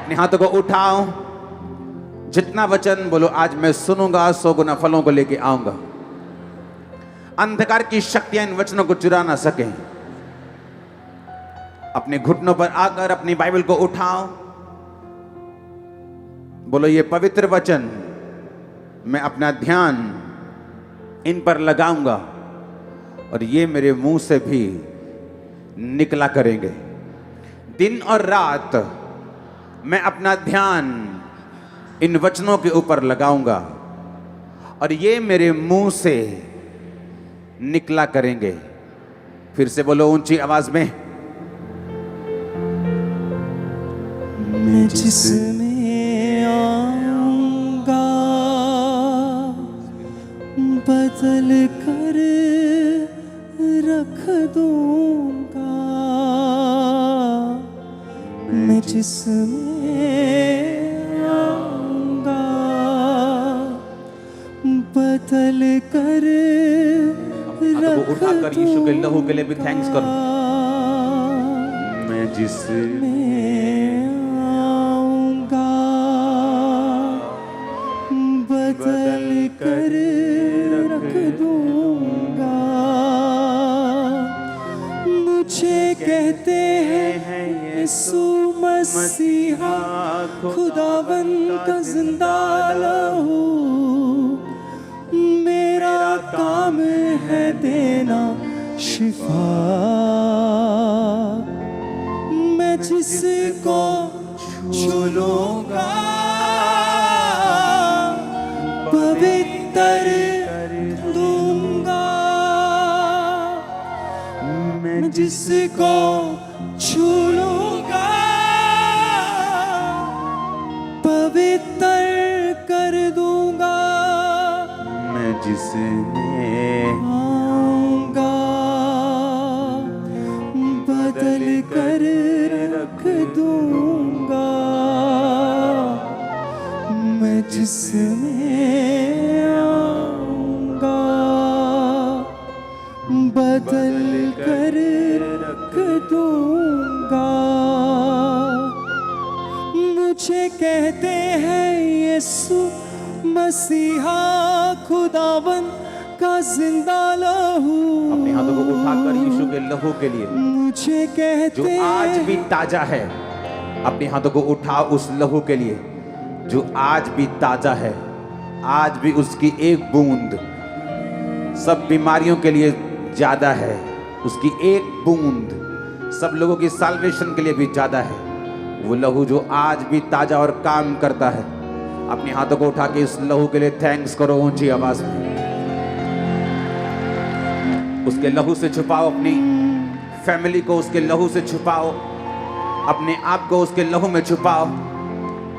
अपने हाथों को उठाओ, जितना वचन बोलो आज मैं सुनूंगा 100 गुना फलों को लेके आऊंगा। अंधकार की शक्तियां इन वचनों को चुरा ना सके। अपने घुटनों पर आकर अपनी बाइबल को उठाओ, बोलो ये पवित्र वचन मैं अपना ध्यान इन पर लगाऊंगा और ये मेरे मुंह से भी निकला करेंगे। दिन और रात मैं अपना ध्यान इन वचनों के ऊपर लगाऊंगा और ये मेरे मुंह से निकला करेंगे। फिर से बोलो ऊंची आवाज में, मैं जिसमें आऊंगा बदल कर रख दूंगा। मैं जिसमें आऊंगा बदल कर रख उठाकर यीशु के लहू के लिए भी थैंक्स करो। मैं जिसमें आऊंगा बदल कर रख दूंगा। मुझे कहते हैं यीशु मसीहा खुदावंद का जिंदा लहू, मेरा काम है देना शिफा। मैं जिसको छू लूंगा पवित्र दूंगा। मैं जिसको छू लूंगा पवित्र कर दूंगा। मैं जिसमें आऊंगा बदल कर रख दूंगा। मैं जिसमें आऊंगा बदल कर रख दूंगा। मुझे कहते हैं यीशु मसीहा खुदावंद का जिंदा लहू, अपने हाथों को उठाकर यीशु के लहू के लिए मुझे कहते जो आज भी ताजा है, अपने हाथों को उठाओ उस लहू के लिए जो आज भी ताजा है। आज भी उसकी एक बूंद सब बीमारियों के लिए ज्यादा है। उसकी एक बूंद सब लोगों की साल्वेशन के लिए भी ज्यादा है। वो लहू जो आज भी ताजा और काम करता है। अपने हाथों को उठा के इस लहू के लिए थैंक्स करो ऊंची आवाज में। उसके लहू से छुपाओ अपनी फैमिली को, उसके लहू से छुपाओ अपने आप को, उसके लहू में छुपाओ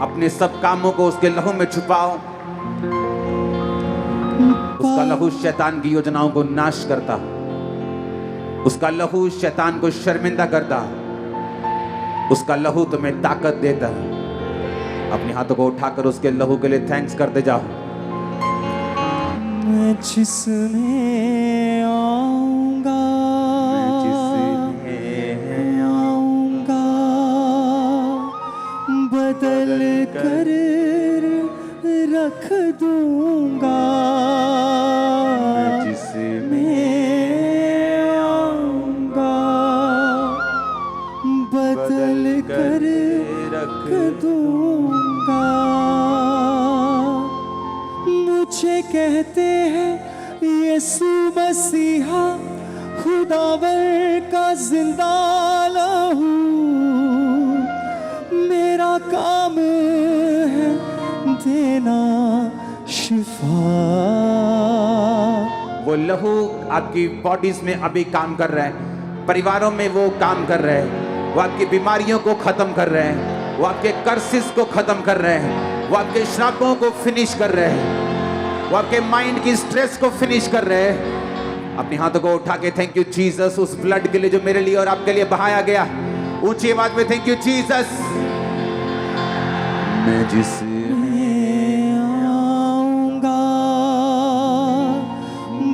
अपने सब कामों को, उसके लहू में छुपाओ। उसका लहू शैतान की योजनाओं को नाश करता, उसका लहू शैतान को शर्मिंदा करता, उसका लहू तुम्हें ताकत देता। अपने हाथों को उठाकर उसके लहू के लिए थैंक्स करते जाओ। मैं जिसमें आऊंगा बदल कर रख दूंगा। मैं आऊंगा बदल कर रख दूंगा। मुझे कहते हैं यीशु मसीहा खुदावर का जिंदा लहू, मेरा काम है देना शिफा। वो लहू आपकी बॉडीज में अभी काम कर रहा है, परिवारों में वो काम कर रहे हैं। वो आपकी बीमारियों को खत्म कर रहे हैं, वो आपके कर्सेस को खत्म कर रहे हैं, वो आपके श्रापों को फिनिश कर रहे हैं, वो आपके माइंड की स्ट्रेस को फिनिश कर रहे हैं। अपने हाथों को उठा के थैंक यू जीसस उस ब्लड के लिए जो मेरे लिए और आपके लिए बहाया गया। ऊंची आवाज में थैंक यू जीसस। मैं जिसमें आऊंगा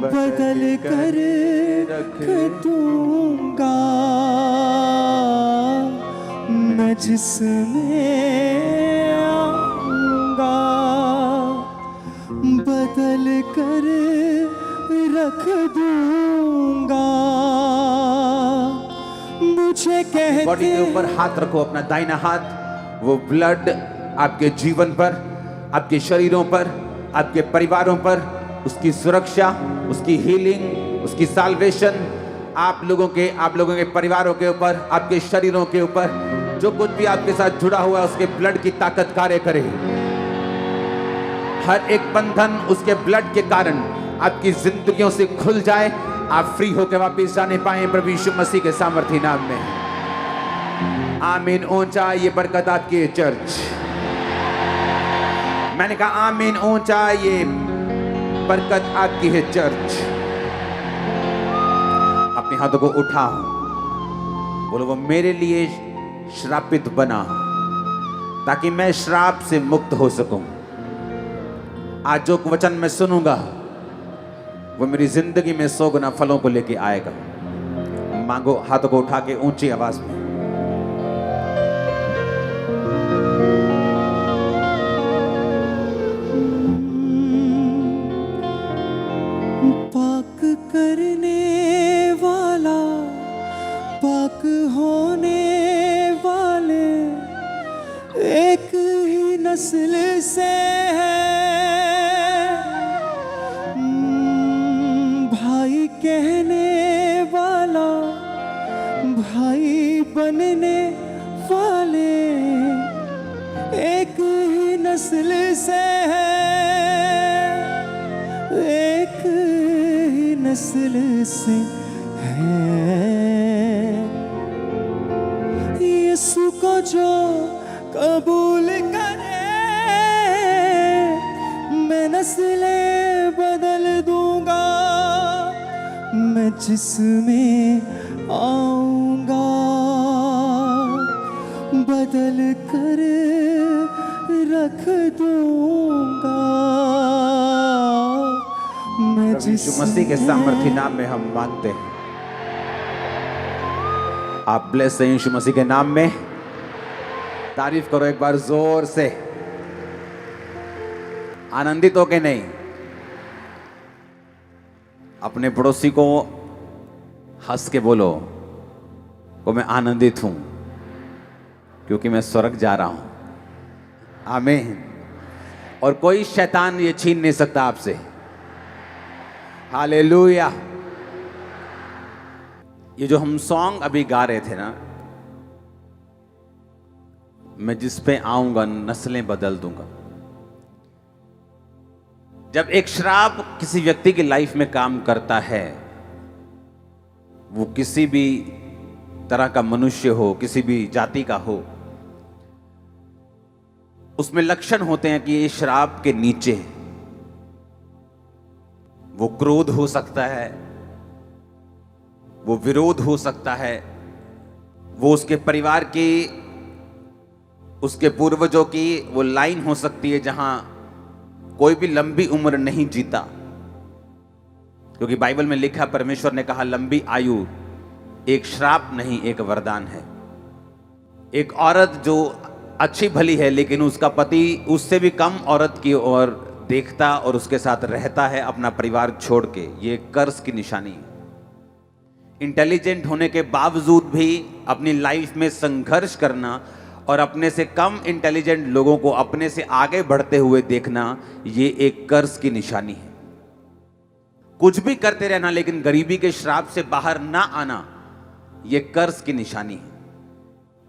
बदल कर रख दूंगा। मैं जिसमें बदल कर रख दूंगा। मुझे कहते बॉडी के ऊपर हाथ रखो, अपना दाहिना हाथ, वो ब्लड आपके जीवन पर, आपके शरीरों पर, आपके परिवारों पर, उसकी सुरक्षा, उसकी हीलिंग, उसकी साल्वेशन आप लोगों के परिवारों के ऊपर, आपके शरीरों के ऊपर, जो कुछ भी आपके साथ जुड़ा हुआ है उसके ब्लड की ताकत कार्य करे। हर एक बंधन उसके ब्लड के कारण आपकी जिंदगियों से खुल जाए, आप फ्री होकर वापस जाने पाए प्रभु यीशु मसीह के सामर्थी नाम में। आमीन। ऊंचा ये बरकत आपकी है चर्च। मैंने कहा आमीन। ऊंचा ये बरकत आपकी है चर्च। अपने हाथों को उठाओ, बोलो वो मेरे लिए श्रापित बना ताकि मैं श्राप से मुक्त हो सकूं। आज जो वचन मैं सुनूंगा वो मेरी जिंदगी में 100 गुना फलों को लेके आएगा। मांगो, हाथों को उठा के ऊंची आवाज में। पाक करने वाला, पाक होने वाले एक ही नस्ल से है। भाई कहने वाला, भाई बनने वाले एक ही नस्ल से है, एक ही नस्ल से है। यीशु को जो कबूल करे मैं नस्लें बदल दूंगा। मैं जिसमें आऊंगा बदल कर रख दूंगा। मैं प्रभु यीशु मसीह के सामर्थी नाम में हम मांगते हैं। आप ब्लेस हैं यीशु मसीह के नाम में। तारीफ करो एक बार जोर से, आनंदित हो के नहीं। अपने पड़ोसी को हंस के बोलो वो मैं आनंदित हूं क्योंकि मैं स्वर्ग जा रहा हूं। आमीन। और कोई शैतान ये छीन नहीं सकता आपसे। हालेलुया। ये जो हम सॉन्ग अभी गा रहे थे ना, मैं जिस पे आऊंगा नस्लें बदल दूंगा। जब एक श्राप किसी व्यक्ति की लाइफ में काम करता है, वो किसी भी तरह का मनुष्य हो, किसी भी जाति का हो, उसमें लक्षण होते हैं कि ये श्राप के नीचे वो क्रोध हो सकता है, वो विरोध हो सकता है, वो उसके परिवार की, उसके पूर्वजों की वो लाइन हो सकती है जहां कोई भी लंबी उम्र नहीं जीता। क्योंकि बाइबल में लिखा, परमेश्वर ने कहा लंबी आयु एक श्राप नहीं एक वरदान है। एक औरत जो अच्छी भली है लेकिन उसका पति उससे भी कम औरत की ओर देखता और उसके साथ रहता है अपना परिवार छोड़ के, ये कर्ज की निशानी है। इंटेलिजेंट होने के बावजूद भी अपनी लाइफ में संघर्ष करना और अपने से कम इंटेलिजेंट लोगों को अपने से आगे बढ़ते हुए देखना, ये एक कर्ज की निशानी है। कुछ भी करते रहना लेकिन गरीबी के श्राप से बाहर ना आना, ये कर्ज की निशानी है।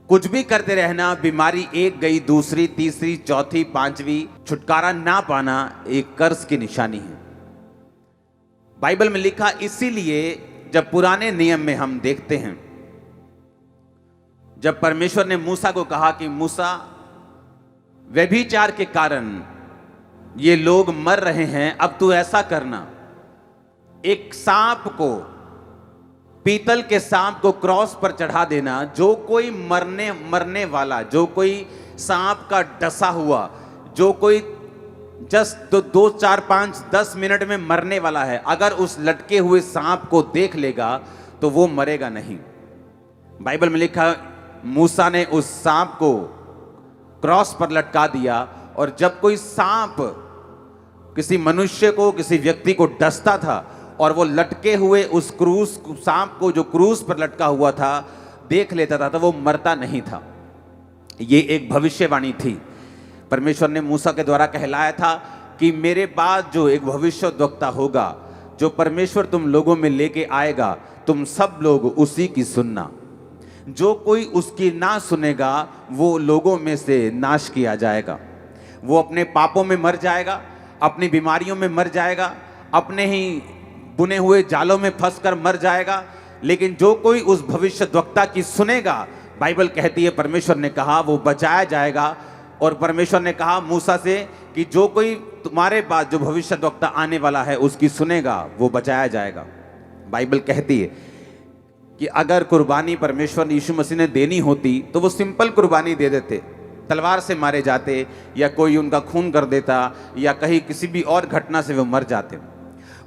कुछ भी करते रहना, बीमारी एक गई, दूसरी, तीसरी, चौथी, पांचवी, छुटकारा ना पाना, एक कर्ज की निशानी है। बाइबल में लिखा, इसीलिए जब पुराने नियम में हम देखते हैं, जब परमेश्वर ने मूसा को कहा कि मूसा, व्यभिचार के कारण ये लोग मर रहे हैं, अब तू ऐसा करना, एक सांप को, पीतल के सांप को क्रॉस पर चढ़ा देना। जो कोई मरने वाला, जो कोई सांप का डसा हुआ, जो कोई जस्ट 2, 4, 5, 10 मिनट में मरने वाला है, अगर उस लटके हुए सांप को देख लेगा तो वो मरेगा नहीं। बाइबल में लिखा, मूसा ने उस सांप को क्रॉस पर लटका दिया, और जब कोई सांप किसी मनुष्य को, किसी व्यक्ति को डसता था और वो लटके हुए उस क्रूस सांप को जो क्रूस पर लटका हुआ था देख लेता था तो वो मरता नहीं था। ये एक भविष्यवाणी थी। परमेश्वर ने मूसा के द्वारा कहलाया था कि मेरे बाद जो एक भविष्यद्वक्ता होगा, जो परमेश्वर तुम लोगों में लेके आएगा, तुम सब लोग उसी की सुनना। जो कोई उसकी ना सुनेगा वो लोगों में से नाश किया जाएगा। वो अपने पापों में मर जाएगा, अपनी बीमारियों में मर जाएगा, अपने ही बुने हुए जालों में फंसकर मर जाएगा। लेकिन जो कोई उस भविष्यद्वक्ता की सुनेगा, बाइबल कहती है, परमेश्वर ने कहा, वो बचाया जाएगा। और परमेश्वर ने कहा मूसा से कि जो कोई तुम्हारे बाद जो भविष्यद्वक्ता आने वाला है उसकी सुनेगा, वो बचाया जाएगा। बाइबल कहती है कि अगर कुर्बानी परमेश्वर यीशु मसीह ने देनी होती तो वो सिंपल कुर्बानी दे देते, तलवार से मारे जाते या कोई उनका खून कर देता या कहीं किसी भी और घटना से वो मर जाते।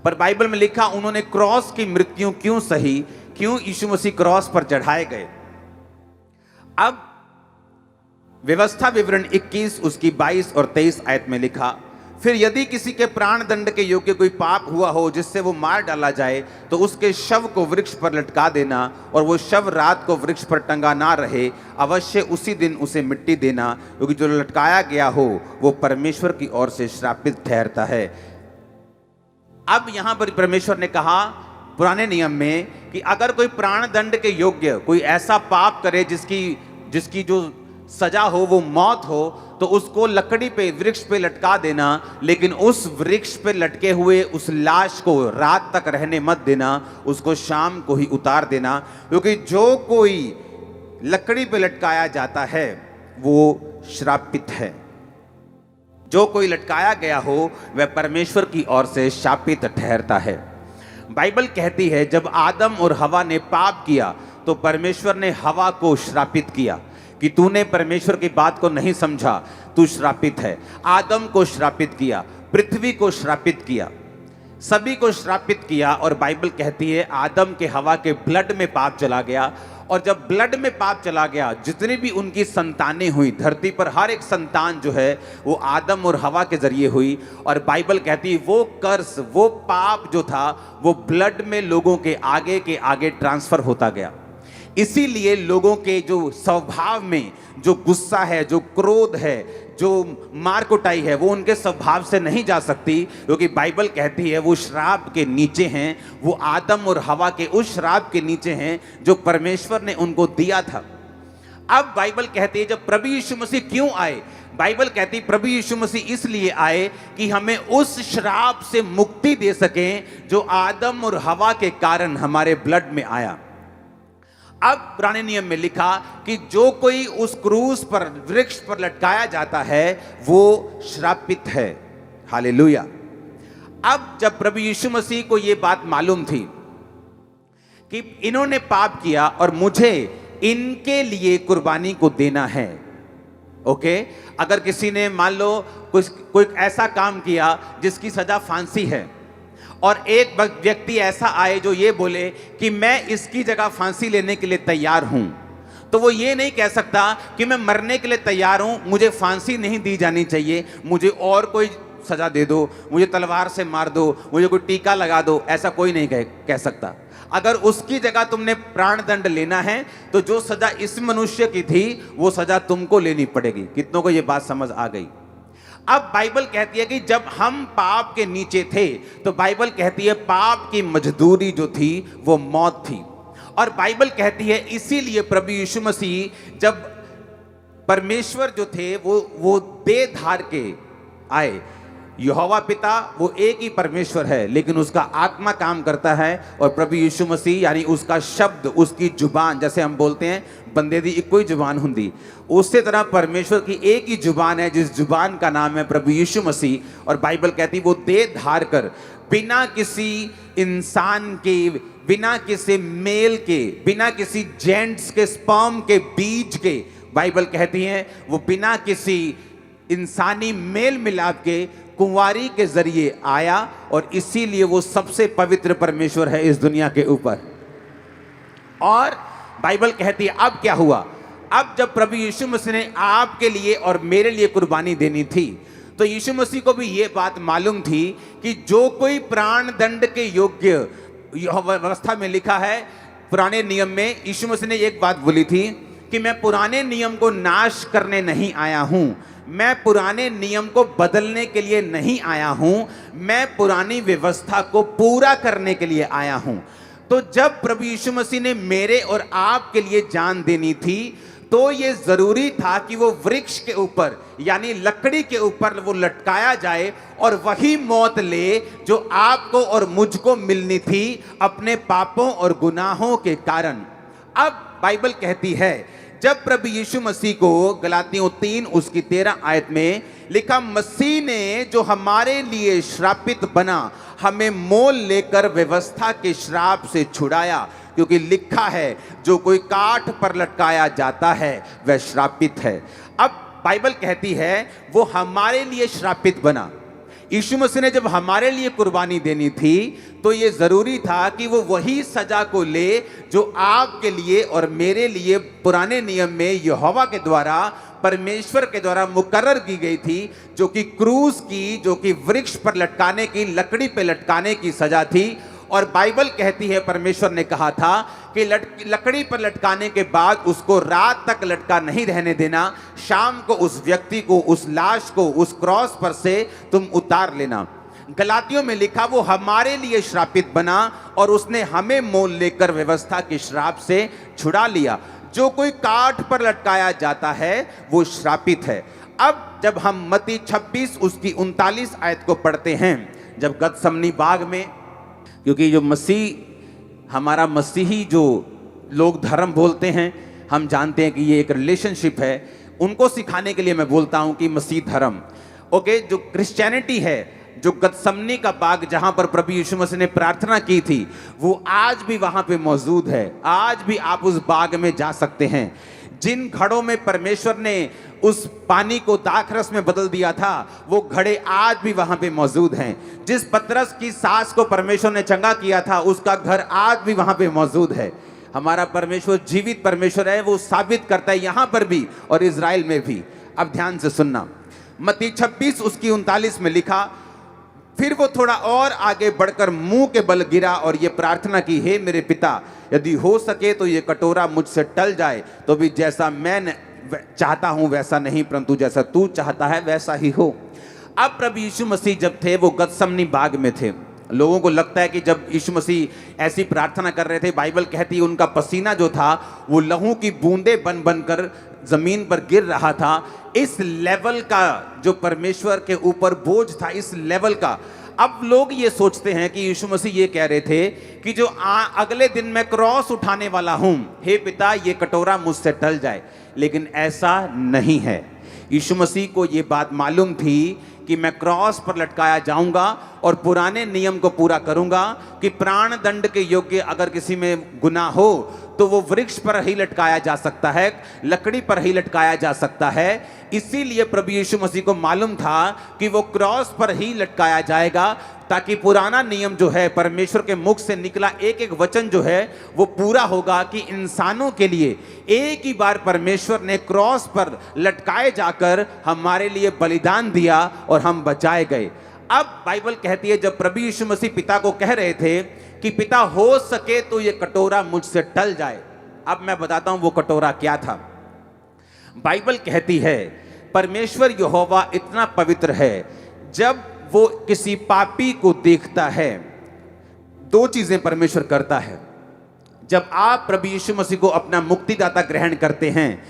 पर बाइबल में लिखा उन्होंने क्रॉस की मृत्यु क्यों सही, क्यों यीशु मसीह क्रॉस पर चढ़ाए गए। अब व्यवस्था विवरण 21 उसकी 22 और 23 आयत में लिखा, फिर यदि किसी के प्राण दंड के योग्य कोई पाप हुआ हो जिससे वो मार डाला जाए तो उसके शव को वृक्ष पर लटका देना और वो शव रात को वृक्ष पर टंगा ना रहे, अवश्य उसी दिन उसे मिट्टी देना, क्योंकि जो लटकाया गया हो वो परमेश्वर की ओर से श्रापित ठहरता है। अब यहां पर परमेश्वर ने कहा पुराने नियम में कि अगर कोई प्राण दंड के योग्य कोई ऐसा पाप करे जिसकी जो सजा हो वो मौत हो, तो उसको लकड़ी पे, वृक्ष पे लटका देना, लेकिन उस वृक्ष पे लटके हुए उस लाश को रात तक रहने मत देना, उसको शाम को ही उतार देना, क्योंकि जो कोई लकड़ी पे लटकाया जाता है वो श्रापित है। जो कोई लटकाया गया हो वह परमेश्वर की ओर से शापित ठहरता है। बाइबल कहती है जब आदम और हवा ने पाप किया तो परमेश्वर ने हवा को श्रापित किया कि तूने परमेश्वर की बात को नहीं समझा, तू श्रापित है। आदम को श्रापित किया, पृथ्वी को श्रापित किया, सभी को श्रापित किया। और बाइबल कहती है आदम के हवा के ब्लड में पाप चला गया, और जब ब्लड में पाप चला गया, जितनी भी उनकी संतानें हुई, धरती पर हर एक संतान जो है वो आदम और हवा के जरिए हुई। और बाइबल कहती है वो कर्स, वो पाप जो था वो ब्लड में लोगों के आगे ट्रांसफर होता गया। इसीलिए लोगों के जो स्वभाव में जो गुस्सा है, जो क्रोध है, जो मार कुटाई है, वो उनके स्वभाव से नहीं जा सकती, क्योंकि बाइबल कहती है वो श्राप के नीचे हैं। वो आदम और हवा के उस श्राप के नीचे हैं जो परमेश्वर ने उनको दिया था। अब बाइबल कहती है जब प्रभु यीशु मसीह क्यों आए, बाइबल कहती है प्रभु यीशु मसीह इसलिए आए कि हमें उस श्राप से मुक्ति दे सकें जो आदम और हवा के कारण हमारे ब्लड में आया। अब पुराने नियम में लिखा कि जो कोई उस क्रूस पर, वृक्ष पर लटकाया जाता है वो श्रापित है। हालेलुया। अब जब प्रभु यीशु मसीह को यह बात मालूम थी कि इन्होंने पाप किया और मुझे इनके लिए कुर्बानी को देना है, ओके, अगर किसी ने मान लो कोई ऐसा काम किया जिसकी सजा फांसी है, और एक व्यक्ति ऐसा आए जो ये बोले कि मैं इसकी जगह फांसी लेने के लिए तैयार हूं, तो वो ये नहीं कह सकता कि मैं मरने के लिए तैयार हूं, मुझे फांसी नहीं दी जानी चाहिए, मुझे और कोई सजा दे दो, मुझे तलवार से मार दो, मुझे कोई टीका लगा दो। ऐसा कोई नहीं कह सकता। अगर उसकी जगह तुमने प्राण दंड लेना है तो जो सजा इस मनुष्य की थी वो सजा तुमको लेनी पड़ेगी। कितनों को ये बात समझ आ गई? अब बाइबल कहती है कि जब हम पाप के नीचे थे तो बाइबल कहती है पाप की मजदूरी जो थी वो मौत थी। और बाइबल कहती है इसीलिए प्रभु यीशु मसीह जब परमेश्वर जो थे वो देह धार के आए। यहोवा पिता वो एक ही परमेश्वर है, लेकिन उसका आत्मा काम करता है, और प्रभु यीशु मसीह यानी उसका शब्द, उसकी जुबान, जैसे हम बोलते हैं बंदे दी एक कोई जुबान हुंदी, उसी तरह परमेश्वर की एक ही जुबान है जिस जुबान का नाम है प्रभु यीशु मसीह। और बाइबल कहती है वो देह धार कर बिना किसी इंसान के, बिना किसी मेल के, बिना किसी जेंट्स के स्पर्म के बीज के, बाइबल कहती है वो बिना किसी इंसानी मेल मिलाप के कुंवारी के जरिए आया, और इसीलिए वो सबसे पवित्र परमेश्वर है इस दुनिया के ऊपर। और बाइबल कहती है अब क्या हुआ, अब जब प्रभु यीशु मसीह ने आपके लिए और मेरे लिए कुर्बानी देनी थी तो यीशु मसीह को भी ये बात मालूम थी कि जो कोई प्राण दंड के योग्य, व्यवस्था में लिखा है पुराने नियम में, यीशु मसीह ने एक बात बोली थी कि मैं पुराने नियम को नाश करने नहीं आया हूं, मैं पुराने नियम को बदलने के लिए नहीं आया हूं, मैं पुरानी व्यवस्था को पूरा करने के लिए आया हूं। तो जब प्रभु यीशु मसीह ने मेरे और आपके लिए जान देनी थी, तो ये जरूरी था कि वो वृक्ष के ऊपर यानी लकड़ी के ऊपर वो लटकाया जाए और वही मौत ले जो आपको और मुझको मिलनी थी अपने पापों और गुनाहों के कारण। अब बाइबल कहती है जब प्रभु यीशु मसीह को गलातियों 3 उसकी 13 आयत में लिखा, मसीह ने जो हमारे लिए श्रापित बना हमें मोल लेकर व्यवस्था के श्राप से छुड़ाया, क्योंकि लिखा है जो कोई काठ पर लटकाया जाता है वह श्रापित है। अब बाइबल कहती है वो हमारे लिए श्रापित बना। यीशु मसीह ने जब हमारे लिए कुर्बानी देनी थी तो ये जरूरी था कि वो वही सजा को ले जो आपके लिए और मेरे लिए पुराने नियम में यहोवा के द्वारा, परमेश्वर के द्वारा मुकर्रर की गई थी, जो कि क्रूस की, जो कि वृक्ष पर लटकाने की, लकड़ी पे लटकाने की सजा थी। और बाइबल कहती है परमेश्वर ने कहा था कि लकड़ी पर लटकाने के बाद उसको रात तक लटका नहीं रहने देना, शाम को उस व्यक्ति को, उस लाश को उस क्रॉस पर से तुम उतार लेना। गलातियों में लिखा वो हमारे लिए श्रापित बना और उसने हमें मोल लेकर व्यवस्था के श्राप से छुड़ा लिया। जो कोई काठ पर लटकाया जाता है वो श्रापित है। अब जब हम मत्ती 26 उसकी 39 आयत को पढ़ते हैं, जब गतसमनी बाग में, क्योंकि जो मसीह, हमारा मसीही जो लोग धर्म बोलते हैं, हम जानते हैं कि ये एक रिलेशनशिप है, उनको सिखाने के लिए मैं बोलता हूं कि मसीह धर्म, ओके, जो क्रिश्चियनिटी है, जो गतसमनी का बाग जहां पर प्रभु यीशु मसीह ने प्रार्थना की थी, वो आज भी वहां पे मौजूद है। आज भी आप उस बाग में जा सकते हैं। जिन घड़ों में परमेश्वर ने उस पानी को दाखरस में बदल दिया था, वो घड़े आज भी वहां पे मौजूद हैं। जिस पतरस की सास को परमेश्वर ने चंगा किया था, उसका घर आज भी वहां पे मौजूद है। हमारा परमेश्वर जीवित परमेश्वर है, वो साबित करता है यहां पर भी और इजराइल में भी। अब ध्यान से सुनना, मत्ती 26 उसकी 39 में लिखा, फिर वो थोड़ा और आगे बढ़कर मुंह के बल गिरा और ये प्रार्थना की, हे मेरे पिता, यदि हो सके तो ये कटोरा मुझसे टल जाए, तो भी जैसा मैं चाहता हूं वैसा नहीं, परंतु जैसा तू चाहता है वैसा ही हो। अब प्रभु यीशु मसीह जब थे वो गतसमनी बाग में थे। लोगों को लगता है कि जब यीशु मसीह ऐसी प्रार्थना कर रहे थे, बाइबल कहती है उनका पसीना जो था वो लहू की बूंदें बन बनकर जमीन पर गिर रहा था। इस लेवल का जो परमेश्वर के ऊपर बोझ था, इस लेवल का। अब लोग ये सोचते हैं कि यीशु मसीह ये कह रहे थे कि जो अगले दिन मैं क्रॉस उठाने वाला हूं, हे पिता ये कटोरा मुझसे टल जाए, लेकिन ऐसा नहीं है। यीशु मसीह को ये बात मालूम थी कि मैं क्रॉस पर लटकाया जाऊंगा और पुराने नियम को पूरा करूंगा कि प्राण दंड के योग्य अगर किसी में गुनाह हो तो वो वृक्ष पर ही लटकाया जा सकता है, लकड़ी पर ही लटकाया जा सकता है। इसीलिए प्रभु यीशु मसीह को मालूम था कि वो क्रॉस पर ही लटकाया जाएगा, ताकि पुराना नियम जो है, परमेश्वर के मुख से निकला एक एक वचन जो है वो पूरा होगा कि इंसानों के लिए एक ही बार परमेश्वर ने क्रॉस पर लटकाए जाकर हमारे लिए बलिदान दिया और हम बचाए गए। अब बाइबल कहती है जब प्रभु यीशु मसीह पिता को कह रहे थे कि पिता हो सके तो ये कटोरा मुझसे टल जाए, अब मैं बताता हूं वो कटोरा क्या था। बाइबल कहती है परमेश्वर यहोवा इतना पवित्र है, जब वो किसी पापी को देखता है, दो चीजें परमेश्वर करता है। जब आप प्रभु यीशु मसीह को अपना मुक्तिदाता ग्रहण करते हैं,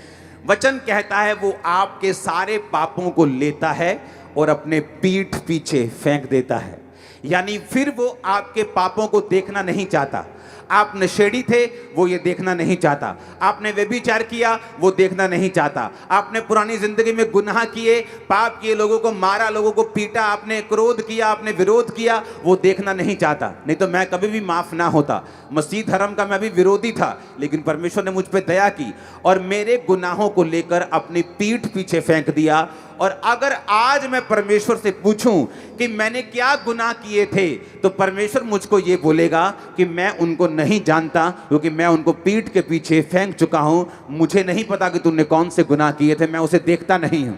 वचन कहता है वो आपके सारे पापों को लेता है और अपने पीठ पीछे फेंक देता है। यानी फिर वो आपके पापों को देखना नहीं चाहता। आप नशेड़ी थे, वो ये देखना नहीं चाहता। आपने व्यभिचार किया, वो देखना नहीं चाहता। आपने पुरानी जिंदगी में गुनाह किए, पाप किए, लोगों को मारा, लोगों को पीटा, आपने क्रोध किया, आपने विरोध किया, वो देखना नहीं चाहता। नहीं तो मैं कभी भी माफ ना होता। मसीह धर्म का मैं भी विरोधी था, लेकिन परमेश्वर ने मुझ पर दया की और मेरे गुनाहों को लेकर अपनी पीठ पीछे फेंक दिया। और अगर आज मैं परमेश्वर से पूछूं कि मैंने क्या गुनाह किए थे, तो परमेश्वर मुझको ये बोलेगा कि मैं उनको नहीं जानता, क्योंकि मैं उनको पीठ के पीछे फेंक चुका हूं। मुझे नहीं पता कि तूने कौन से गुनाह किए थे, मैं उसे देखता नहीं हूं।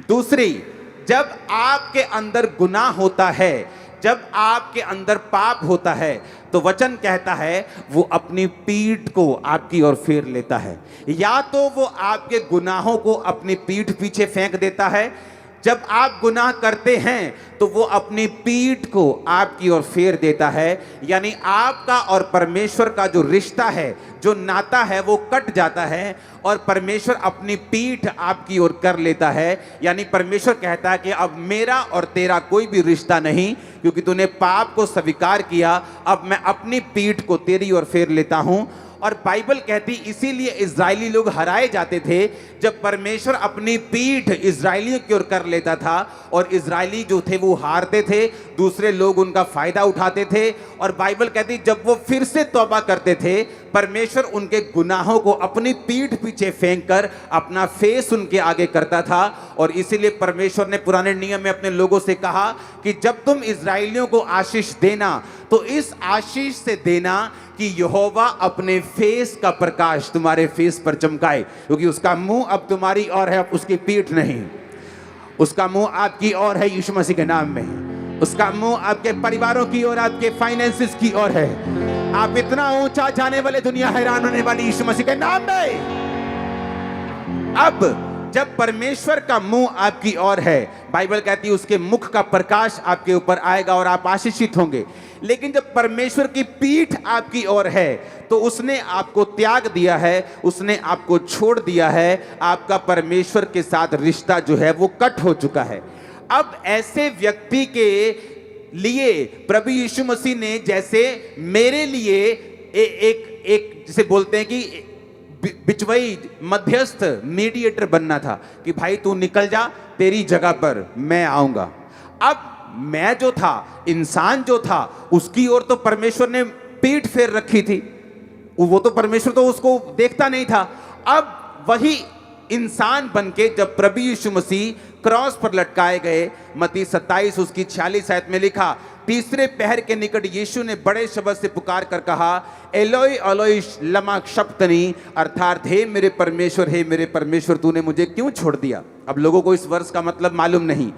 दूसरी जब आपके अंदर गुनाह होता है, जब आपके अंदर पाप होता है, तो वचन कहता है वो अपनी पीठ को आपकी ओर फेर लेता है। या तो वो आपके गुनाहों को अपनी पीठ पीछे फेंक देता है, जब आप गुनाह करते हैं तो वो अपनी पीठ को आपकी ओर फेर देता है, यानी आपका और परमेश्वर का जो रिश्ता है, जो नाता है, वो कट जाता है और परमेश्वर अपनी पीठ आपकी ओर कर लेता है। यानी परमेश्वर कहता है कि अब मेरा और तेरा कोई भी रिश्ता नहीं, क्योंकि तूने पाप को स्वीकार किया, अब मैं अपनी पीठ को तेरी ओर फेर लेता हूं। और बाइबल कहती इसीलिए इजरायली लोग हराए जाते थे, जब परमेश्वर अपनी पीठ इजरायलियों की ओर कर लेता था और इजरायली जो थे वो हारते थे, दूसरे लोग उनका फायदा उठाते थे। और बाइबल कहती जब वो फिर से तौबा करते थे, परमेश्वर उनके गुनाहों को अपनी पीठ पीछे फेंक कर अपना फेस उनके आगे करता था। और इसीलिए परमेश्वर ने पुराने नियम में अपने लोगों से कहा कि जब तुम इजरायलियों को आशीष देना तो इस आशीष से देना कि यहोवा अपने फेस का प्रकाश तुम्हारे फेस पर चमकाए, क्योंकि उसका मुंह अब तुम्हारी ओर है, उसकी पीठ नहीं। उसका मुंह आपकी ओर है यीशु मसीह के नाम में। उसका मुंह आपके परिवारों की ओर, आपके फाइनेंसेस की ओर है। आप इतना ऊंचा जाने वाले, दुनिया हैरान होने वाली यीशु मसीह के नाम में। अब जब परमेश्वर का मुंह आपकी ओर है, बाइबल कहती है उसके मुख का प्रकाश आपके ऊपर आएगा और आप आशीषित होंगे। लेकिन जब परमेश्वर की पीठ आपकी ओर है तो उसने आपको त्याग दिया है, उसने आपको छोड़ दिया है, आपका परमेश्वर के साथ रिश्ता जो है वो कट हो चुका है। अब ऐसे व्यक्ति के लिए प्रभु यीशु मसीह ने, जैसे मेरे लिए एक जिसे बोलते हैं कि बिचवई, मध्यस्थ, मीडिएटर बनना था कि भाई तू निकल जा, तेरी जगह पर मैं आऊंगा। अब मैं जो था, इंसान जो था, उसकी ओर तो परमेश्वर ने पीठ फेर रखी थी, वो तो परमेश्वर तो उसको देखता नहीं था। अब वही इंसान बनके जब प्रभु यीशु मसीह क्रॉस पर लटकाए गए, मत्ती 27 उसकी 46 आयत में लिखा, तीसरे पहर के निकट यीशु ने बड़े शब्द से पुकार कर कहा, एलोई एलोई लमा शब्तनी, अर्थात हे मेरे परमेश्वर तूने मुझे क्यों छोड़ दिया। अब लोगों को इस वर्ष का मतलब मालूम नहीं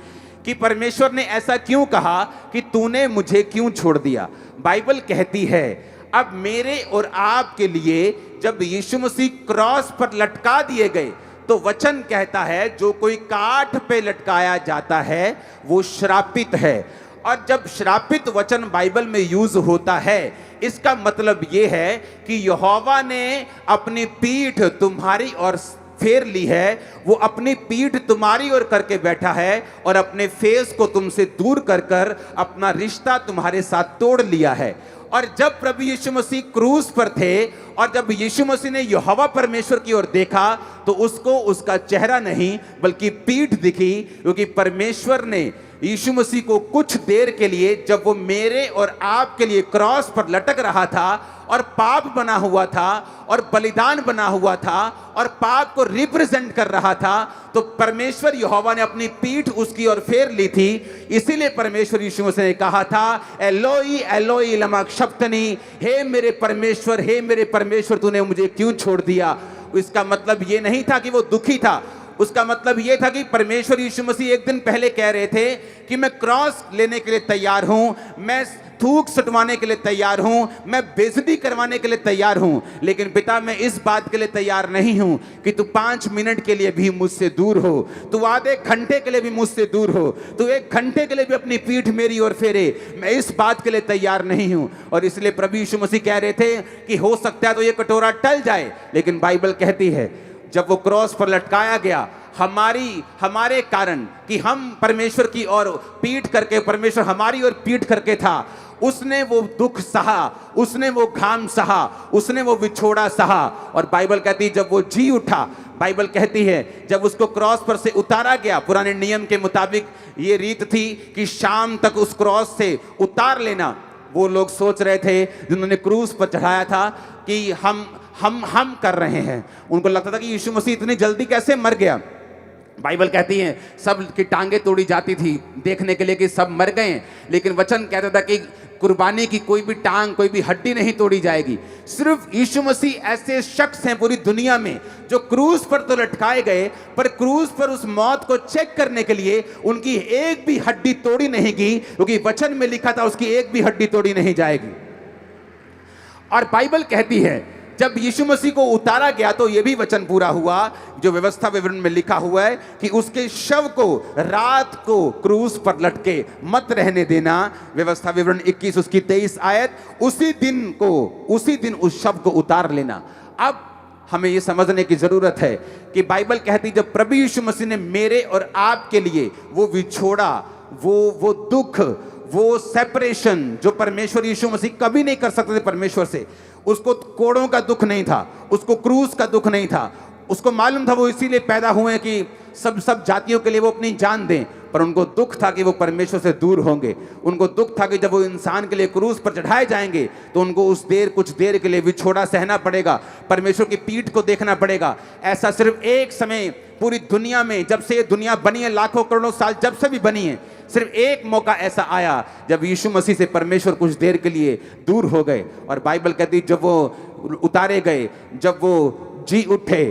कि परमेश्वर ने ऐसा क्यों कहा कि तूने मुझे क्यों छोड़ दिया। बाइबल कहती है अब मेरे और आपके लिए जब यीशु मसीह क्रॉस पर लटका दिए गए, तो वचन कहता है जो कोई काठ पे लटकाया जाता है वो श्रापित है। और जब श्रापित वचन बाइबल में यूज होता है, इसका मतलब यह है कि यहोवा ने अपनी पीठ तुम्हारी ओर फेर ली है, वो अपनी पीठ तुम्हारी ओर करके बैठा है और अपने फेस को तुमसे दूर कर कर अपना रिश्ता तुम्हारे साथ तोड़ लिया है। और जब प्रभु यीशु मसीह क्रूस पर थे और जब यीशु मसीह ने यहोवा परमेश्वर की ओर देखा, तो उसको उसका चेहरा नहीं बल्कि पीठ दिखी, क्योंकि परमेश्वर ने यीशु मसीह को कुछ देर के लिए, जब वो मेरे और आपके लिए क्रॉस पर लटक रहा था और पाप बना हुआ था और बलिदान बना हुआ था और पाप को रिप्रेजेंट कर रहा था, तो परमेश्वर यहोवा ने अपनी पीठ उसकी ओर फेर ली थी। इसीलिए परमेश्वर यीशु मसीह ने कहा था, एलोई एलोई लमा शब्तनी, हे मेरे परमेश्वर तूने मुझे क्यों छोड़ दिया। इसका मतलब ये नहीं था कि वो दुखी था, उसका मतलब यह था कि परमेश्वर यीशु मसीह एक दिन पहले कह रहे थे कि मैं क्रॉस लेने के लिए तैयार हूं, मैं थूक सटवाने के लिए तैयार हूं, मैं बेइज्जती करवाने के लिए तैयार हूं, लेकिन पिता मैं इस बात के लिए तैयार नहीं हूं कि तू 5 मिनट के लिए भी मुझसे दूर हो, तू आधे घंटे के लिए भी मुझसे दूर हो, तू 1 घंटे के लिए भी अपनी पीठ मेरी ओर फेरे, मैं इस बात के लिए तैयार नहीं हूं। और इसलिए प्रभु यीशु मसीह कह रहे थे कि हो सकता है तो ये कटोरा टल जाए, लेकिन बाइबल कहती है जब वो क्रॉस पर लटकाया गया, हमारे कारण कि हम परमेश्वर की ओर पीठ करके, परमेश्वर हमारी ओर पीठ करके था, उसने वो दुख सहा, उसने वो घाम सहा, उसने वो विछोड़ा सहा। और बाइबल कहती है जब वो जी उठा, बाइबल कहती है जब उसको क्रॉस पर से उतारा गया, पुराने नियम के मुताबिक ये रीत थी कि शाम तक उस क्रॉस से उतार लेना। वो लोग सोच रहे थे जिन्होंने क्रूस पर चढ़ाया था कि हम कर रहे हैं, उनको लगता था कि यीशु मसीह इतनी जल्दी कैसे मर गया। बाइबल कहती है सब की टांगे तोड़ी जाती थी देखने के लिए कि सब मर गए, लेकिन वचन कहता था कि कुर्बानी की कोई भी टांग, कोई भी हड्डी नहीं तोड़ी जाएगी। सिर्फ यीशु मसीह ऐसे शख्स हैं पूरी दुनिया में जो क्रूस पर तो लटकाए गए, पर क्रूस पर उस मौत को चेक करने के लिए उनकी एक भी हड्डी तोड़ी नहीं गई, क्योंकि वचन में लिखा था उसकी एक भी हड्डी तोड़ी नहीं जाएगी। और बाइबल कहती है जब यीशु मसीह को उतारा गया तो यह भी वचन पूरा हुआ जो व्यवस्था विवरण में लिखा हुआ है कि उसके शव को रात को क्रूस पर लटके मत रहने देना। व्यवस्था विवरण 21 उसकी 23 आयत। उसी दिन उस शव को उतार लेना। अब हमें यह समझने की जरूरत है कि बाइबल कहती जब प्रभु यीशु मसीह ने मेरे और आपके लिए वो विछोड़ा, वो दुख, वो सेपरेशन जो परमेश्वर यीशु मसीह कभी नहीं कर सकते थे परमेश्वर से, उसको कोड़ों का दुख नहीं था, उसको क्रूस का दुख नहीं था। उसको मालूम था वो इसीलिए पैदा हुए कि सब जातियों के लिए वो अपनी जान दें, पर उनको दुख था कि वो परमेश्वर से दूर होंगे। उनको दुख था कि जब वो इंसान के लिए क्रूस पर चढ़ाए जाएंगे तो उनको कुछ देर के लिए विछोड़ा सहना पड़ेगा, परमेश्वर की पीठ को देखना पड़ेगा। ऐसा सिर्फ एक समय पूरी दुनिया में, जब से ये दुनिया बनी है, लाखों करोड़ों साल जब से भी बनी है, सिर्फ एक मौका ऐसा आया जब यीशु मसीह से परमेश्वर कुछ देर के लिए दूर हो गए। और बाइबल कहती जब वो उतारे गए, जब वो जी उठे,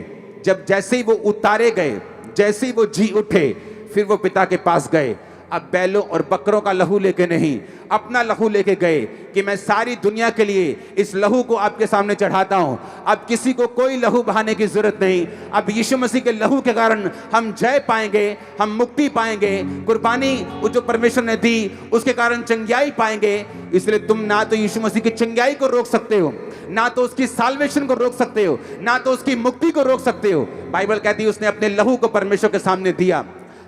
जैसे ही वो उतारे गए, जैसे ही वो जी उठे, फिर वो पिता के पास गए। अब बैलों और बकरों का लहू लेके नहीं, अपना लहू लेके गए कि मैं सारी दुनिया के लिए इस लहू को आपके सामने चढ़ाता हूं। अब किसी को कोई लहू बहाने की जरूरत नहीं। अब यीशु मसीह के लहू के कारण हम जय पाएंगे, हम मुक्ति पाएंगे। कुर्बानी जो परमेश्वर ने दी उसके कारण चंगाई पाएंगे। इसलिए तुम ना तो यीशु मसीह की चंगाई को रोक सकते हो, ना तो उसकी साल्वेशन को रोक सकते हो, ना तो उसकी मुक्ति को रोक सकते हो। बाइबल कहती है उसने अपने लहू को परमेश्वर के सामने दिया।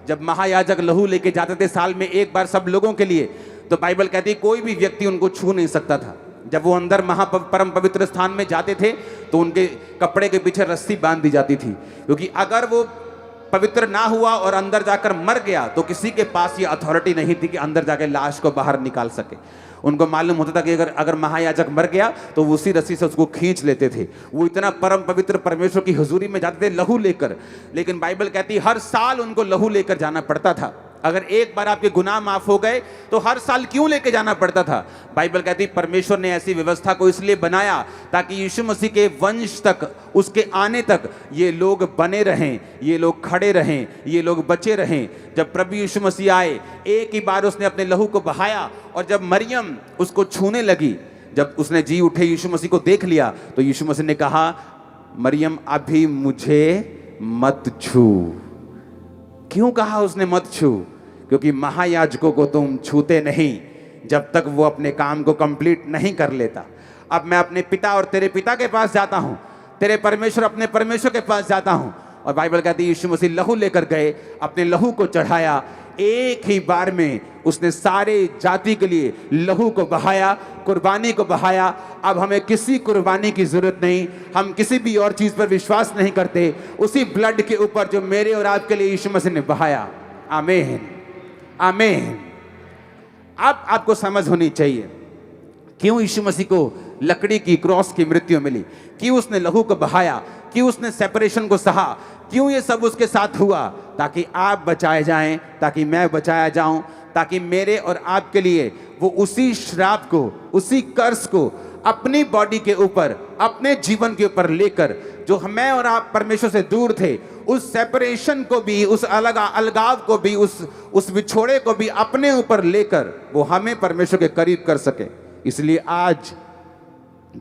जब महायाजक लहू लेके जाते थे साल में एक बार सब लोगों के लिए, तो बाइबल कहती है कोई भी व्यक्ति उनको छू नहीं सकता था। जब वो अंदर परम पवित्र स्थान में जाते थे तो उनके कपड़े के पीछे रस्सी बांध दी जाती थी, क्योंकि अगर वो पवित्र ना हुआ और अंदर जाकर मर गया तो किसी के पास ये अथॉरिटी नहीं थी कि अंदर जाकर लाश को बाहर निकाल सके। उनको मालूम होता था कि अगर महायाजक मर गया तो वो उसी रस्सी से उसको खींच लेते थे। वो इतना परम पवित्र परमेश्वर की हुजूरी में जाते थे लहू लेकर। लेकिन बाइबल कहती है हर साल उनको लहू लेकर जाना पड़ता था। अगर एक बार आपके गुनाह माफ हो गए तो हर साल क्यों लेके जाना पड़ता था? बाइबल कहती है परमेश्वर ने ऐसी व्यवस्था को इसलिए बनाया ताकि यीशु मसीह के वंश तक, उसके आने तक ये लोग बने रहें, ये लोग खड़े रहें, ये लोग बचे रहें। जब प्रभु यीशु मसीह आए, एक ही बार उसने अपने लहू को बहाया, और जब मरियम उसको छूने लगी, जब उसने जी उठे यीशु मसीह को देख लिया, तो यीशु मसीह ने कहा मरियम अभी मुझे मत छू। क्यों कहा उसने मत छू? क्योंकि महायाजकों को तुम छूते नहीं जब तक वो अपने काम को कंप्लीट नहीं कर लेता। अब मैं अपने पिता और तेरे पिता के पास जाता हूं, तेरे परमेश्वर अपने परमेश्वर के पास जाता हूं। और बाइबल कहती है यीशु मसीह लहू लेकर गए, अपने लहू को चढ़ाया। एक ही बार में उसने सारे जाति के लिए लहू को बहाया, कुर्बानी को बहाया। अब हमें किसी कुर्बानी की जरूरत नहीं, हम किसी भी और चीज पर विश्वास नहीं करते, उसी ब्लड के ऊपर जो मेरे और आपके लिए यीशु मसीह ने बहाया। आमीन, आमीन। अब आपको समझ होनी चाहिए क्यों यीशु मसीह को लकड़ी की क्रॉस की मृत्यु मिली, क्यों उसने लहू को बहाया, क्यों उसने सेपरेशन को सहा, क्यों ये सब उसके साथ हुआ? ताकि आप बचाए जाएं, ताकि मैं बचाया जाऊं, ताकि मेरे और आपके लिए वो उसी श्राप को, उसी कर्स को अपनी बॉडी के ऊपर, अपने जीवन के ऊपर लेकर, जो हमें और आप परमेश्वर से दूर थे, उस सेपरेशन को भी, उस अलगाव को भी, उस विछोड़े को भी अपने ऊपर लेकर वो हमें परमेश्वर के करीब कर सके। इसलिए आज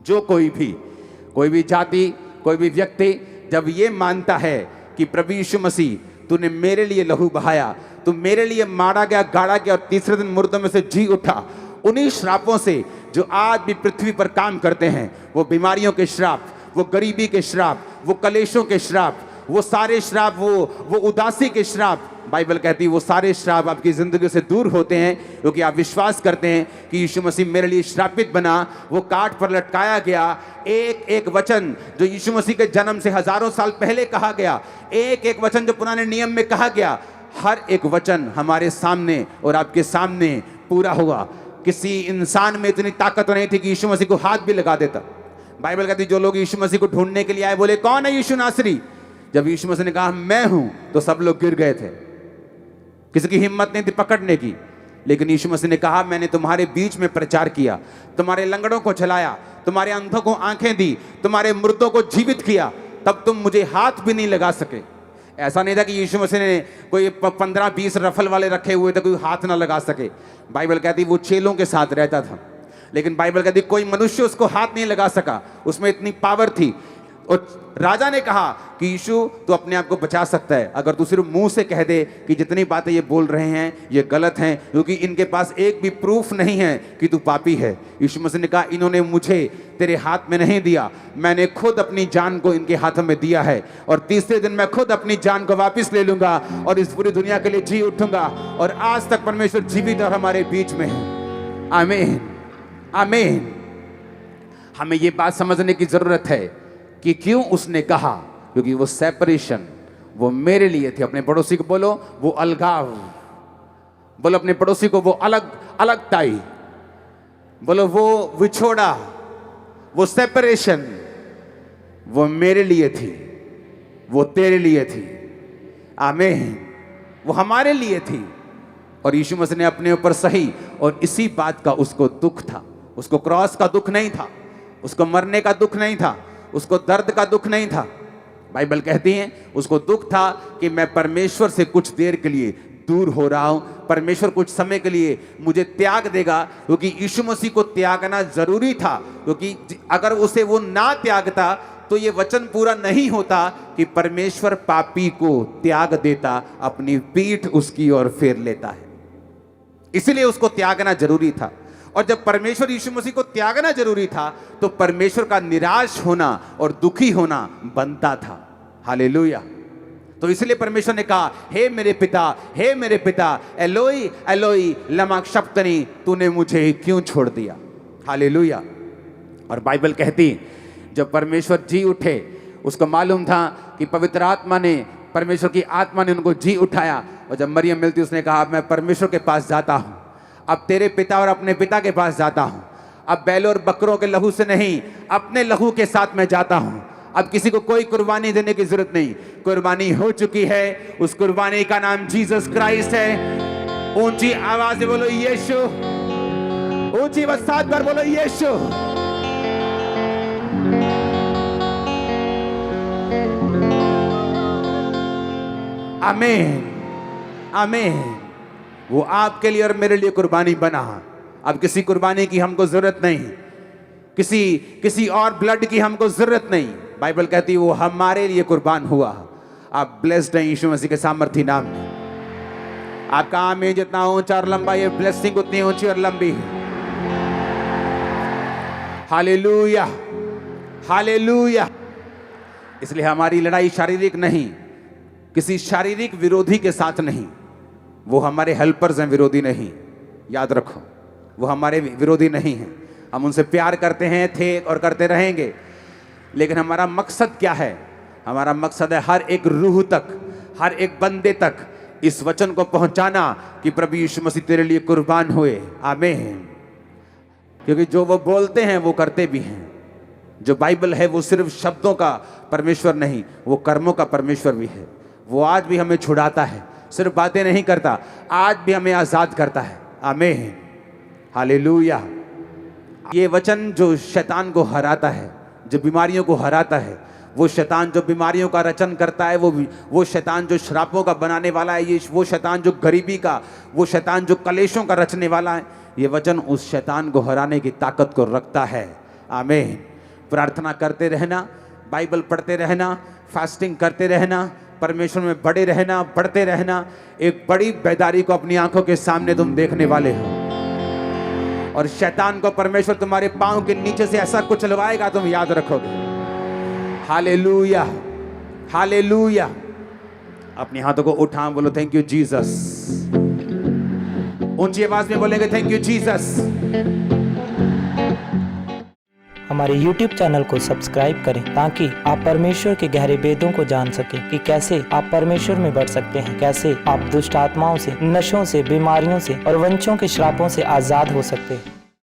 जो कोई भी जाति, कोई भी व्यक्ति जब ये मानता है कि प्रभु यीशु मसीह तूने मेरे लिए लहू बहाया, तू मेरे लिए मारा गया, गाड़ा गया और तीसरे दिन मुर्दों में से जी उठा, उन्हीं श्रापों से जो आज भी पृथ्वी पर काम करते हैं, वो बीमारियों के श्राप, वो गरीबी के श्राप, वो कलेशों के श्राप, वो सारे श्राप, वो उदासी के श्राप, बाइबल कहती है वो सारे श्राप आपकी जिंदगी से दूर होते हैं, क्योंकि आप विश्वास करते हैं कि यीशु मसीह मेरे लिए श्रापित बना, वो काट पर लटकाया गया। एक एक वचन जो यीशु मसीह के जन्म से हजारों साल पहले कहा गया, एक एक वचन जो पुराने नियम में कहा गया, हर एक वचन हमारे सामने और आपके सामने पूरा हुआ। किसी इंसान में इतनी ताकत नहीं थी कि यीशु मसीह को हाथ भी लगा देता। बाइबल कहती जो लोग यीशु मसीह को ढूंढने के लिए आए, बोले कौन है यीशु नासरी? जब यीशु मसीह ने कहा मैं हूं, तो सब लोग गिर गए थे। किसी की हिम्मत नहीं थी पकड़ने की। लेकिन यीशु मसीह ने कहा, मैंने तुम्हारे बीच में प्रचार किया, तुम्हारे लंगड़ों को चलाया, तुम्हारे अंधों को आंखें दी, तुम्हारे मुर्दों को जीवित किया, तब तुम मुझे हाथ भी नहीं लगा सके। ऐसा नहीं था कि यीशु मसीह ने कोई 15-20 रफल वाले रखे हुए थे, कोई हाथ ना लगा सके। बाइबल कहती वो चेलों के साथ रहता था, लेकिन बाइबल कहती कोई मनुष्य उसको हाथ नहीं लगा सका, उसमें इतनी पावर थी। और राजा ने कहा कि यीशु तू अपने आप को बचा सकता है अगर तू सिर्फ मुंह से कह दे कि जितनी बातें ये बोल रहे हैं ये गलत हैं, क्योंकि इनके पास एक भी प्रूफ नहीं है कि तू पापी है। यीशु मसीह ने कहा, इन्होंने मुझे तेरे हाथ में नहीं दिया, मैंने खुद अपनी जान को इनके हाथों में दिया है, और तीसरे दिन मैं खुद अपनी जान को वापस ले लूंगा और इस पूरी दुनिया के लिए जी उठूंगा। और आज तक परमेश्वर जीवित और हमारे बीच में है। आमीन, आमीन। हमें ये बात समझने की जरूरत है कि क्यों उसने कहा, क्योंकि वो सेपरेशन वो मेरे लिए थी। अपने पड़ोसी को बोलो वो अलगाव, बोलो अपने पड़ोसी को वो अलग अलगताई, बोलो वो विछोड़ा, वो सेपरेशन वो मेरे लिए थी, वो तेरे लिए थी। आमीन। वो हमारे लिए थी और यीशु मसीह ने अपने ऊपर सही, और इसी बात का उसको दुख था। उसको क्रॉस का दुख नहीं था, उसको मरने का दुख नहीं था, उसको दर्द का दुख नहीं था। बाइबल कहती है उसको दुख था कि मैं परमेश्वर से कुछ देर के लिए दूर हो रहा हूं, परमेश्वर कुछ समय के लिए मुझे त्याग देगा, क्योंकि यीशु मसीह को त्यागना जरूरी था। क्योंकि अगर उसे वो ना त्यागता तो ये वचन पूरा नहीं होता कि परमेश्वर पापी को त्याग देता, अपनी पीठ उसकी ओर फेर लेता है। इसलिए उसको त्यागना जरूरी था। और जब परमेश्वर यीशु मसीह को त्यागना जरूरी था तो परमेश्वर का निराश होना और दुखी होना बनता था। हालेलुया। तो इसलिए परमेश्वर ने कहा, हे मेरे पिता, हे मेरे पिता, एलोई एलोई लमा शब्तनी, तूने मुझे क्यों छोड़ दिया। हालेलुया। और बाइबल कहती जब परमेश्वर जी उठे, उसको मालूम था कि पवित्र आत्मा ने, परमेश्वर की आत्मा ने उनको जी उठाया। और जब मरियम मिलती उसने कहा, मैं परमेश्वर के पास जाता हूं, अब तेरे पिता और अपने पिता के पास जाता हूं, अब बैलों और बकरों के लहू से नहीं, अपने लहू के साथ मैं जाता हूं। अब किसी को कोई कुर्बानी देने की जरूरत नहीं, कुर्बानी हो चुकी है। उस कुर्बानी का नाम जीसस क्राइस्ट है। ऊंची आवाज से बोलो यीशु, ऊंची आवाज 7 बार बोलो यीशु। आमीन, आमीन। वो आपके लिए और मेरे लिए कुर्बानी बना। अब किसी कुर्बानी की हमको जरूरत नहीं, किसी और ब्लड की हमको जरूरत नहीं। बाइबल कहती है वो हमारे लिए कुर्बान हुआ। आप ब्लेस्ड हैं यीशु मसीह के सामर्थी नाम में। आपका आमीन जितना ऊंचा और लंबा, ये ब्लेसिंग उतनी ऊंची और लंबी है। Hallelujah, hallelujah. इसलिए हमारी लड़ाई शारीरिक नहीं, किसी शारीरिक विरोधी के साथ नहीं। वो हमारे हेल्पर्स हैं, विरोधी नहीं। याद रखो, वो हमारे विरोधी नहीं हैं। हम उनसे प्यार करते हैं, थे और करते रहेंगे। लेकिन हमारा मकसद क्या है? हमारा मकसद है हर एक रूह तक, हर एक बंदे तक इस वचन को पहुंचाना कि प्रभु यीशु मसीह तेरे लिए कुर्बान हुए। आमीन। क्योंकि जो वो बोलते हैं वो करते भी हैं। जो बाइबल है वो सिर्फ शब्दों का परमेश्वर नहीं, वो कर्मों का परमेश्वर भी है। वो आज भी हमें छुड़ाता है, सिर्फ बातें नहीं करता, आज भी हमें आजाद करता है। आमीन, हालेलुया। ये वचन जो शैतान को हराता है, जो बीमारियों को हराता है, वो शैतान जो बीमारियों का रचन करता है, वो शैतान जो श्रापों का बनाने वाला है, ये वो शैतान जो गरीबी का, वो शैतान जो कलेशों का रचने वाला है, ये वचन उस शैतान को हराने की ताकत को रखता है। आमीन। प्रार्थना करते रहना, बाइबल पढ़ते रहना, फास्टिंग करते रहना, परमेश्वर में बड़े रहना, बढ़ते रहना। एक बड़ी बेदारी को अपनी आंखों के सामने तुम देखने वाले हो। और शैतान को परमेश्वर तुम्हारे पांव के नीचे से ऐसा कुचलवाएगा, तुम याद रखोगे। Hallelujah, hallelujah. अपने हाथों को उठा, बोलो थैंक यू जीसस। ऊंची आवाज में बोलेंगे थैंक यू जीसस। हमारे YouTube चैनल को सब्सक्राइब करें ताकि आप परमेश्वर के गहरे वेदों को जान सकें कि कैसे आप परमेश्वर में बढ़ सकते हैं, कैसे आप दुष्ट आत्माओं से, नशों से, बीमारियों से और वंशों के श्रापों से आजाद हो सकते हैं।